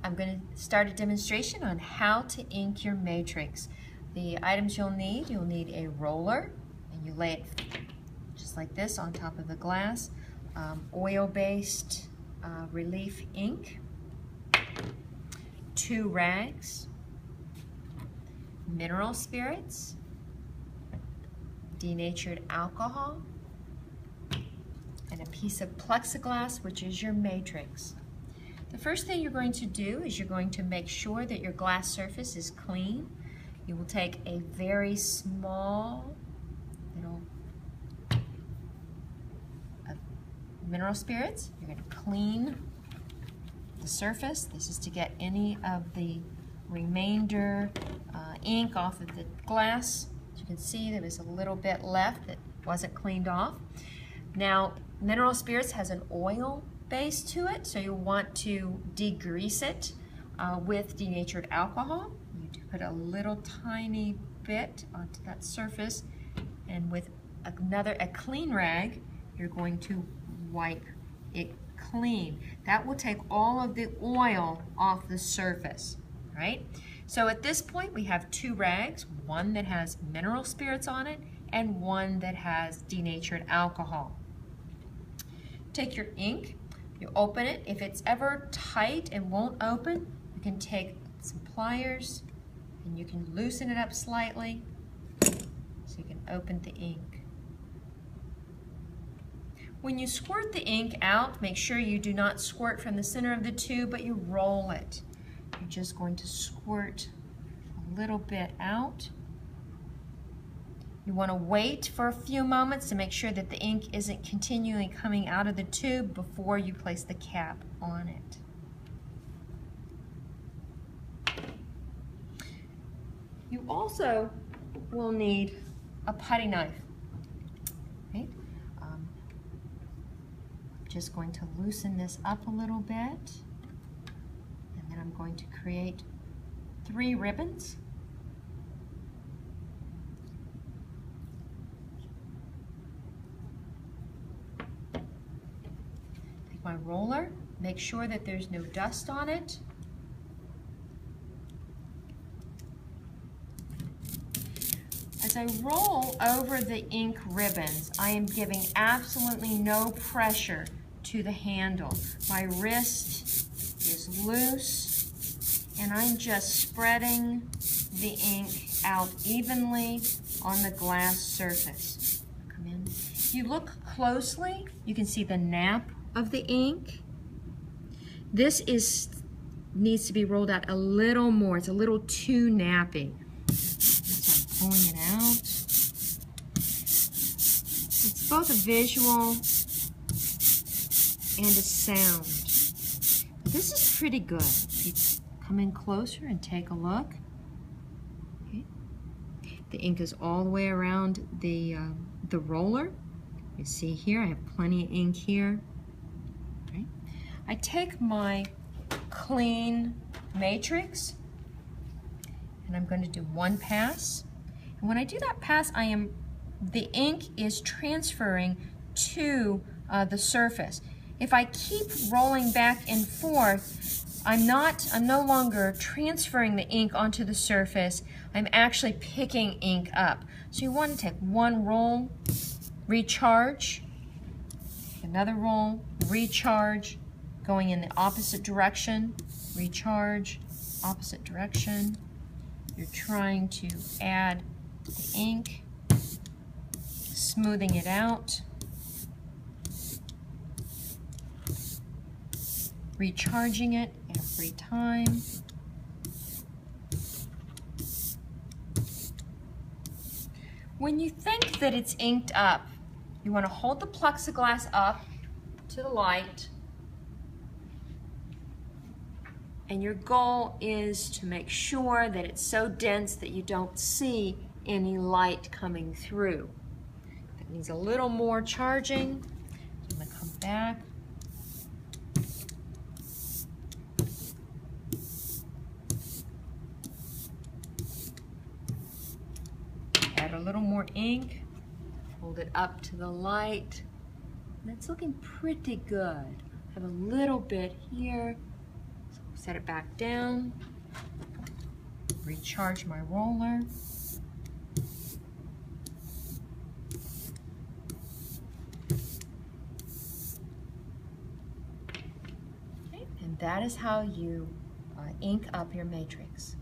I'm going to start a demonstration on how to ink your matrix. The items you'll need a roller, and you lay it just like this on top of the glass, oil-based relief ink, 2 rags, mineral spirits, denatured alcohol, and a piece of plexiglass, which is your matrix. The first thing you're going to do is you're going to make sure that your glass surface is clean. You will take a very small little mineral spirits. You're going to clean the surface. This is to get any of the remainder ink off of the glass. As you can see, there was a little bit left that wasn't cleaned off. Now, mineral spirits has an oil base to it, so you'll want to degrease it with denatured alcohol. You do put a little tiny bit onto that surface, and with a clean rag, you're going to wipe it clean. That will take all of the oil off the surface, right? So at this point, we have 2 rags, one that has mineral spirits on it and one that has denatured alcohol. Take your ink, you open it. If it's ever tight and won't open, you can take some pliers and you can loosen it up slightly so you can open the ink. When you squirt the ink out, make sure you do not squirt from the center of the tube, but you roll it. You're just going to squirt a little bit out. You want to wait for a few moments to make sure that the ink isn't continually coming out of the tube before you place the cap on it. You also will need a putty knife. Right? I'm just going to loosen this up a little bit, and then I'm going to create 3 ribbons. My roller, make sure that there's no dust on it. As I roll over the ink ribbons, I am giving absolutely no pressure to the handle. My wrist is loose, and I'm just spreading the ink out evenly on the glass surface. Come in. If you look closely, you can see the nap of the ink. This needs to be rolled out a little more. It's a little too nappy. So I'm pulling it out. It's both a visual and a sound. This is pretty good. If you come in closer and take a look. Okay. The ink is all the way around the roller. You see here, I have plenty of ink here. I take my clean matrix and I'm going to do 1 pass. And when I do that pass, the ink is transferring to the surface. If I keep rolling back and forth, I'm no longer transferring the ink onto the surface. I'm actually picking ink up. So you want to take 1 roll, recharge, another roll, recharge, going in the opposite direction, recharge, opposite direction. You're trying to add the ink, smoothing it out, recharging it every time. When you think that it's inked up, you want to hold the plexiglass up to the light, and your goal is to make sure that it's so dense that you don't see any light coming through. It needs a little more charging. I'm going to come back. Add a little more ink. Hold it up to the light. And it's looking pretty good. I have a little bit here. Set it back down. Recharge my roller. Okay, and that is how you ink up your matrix.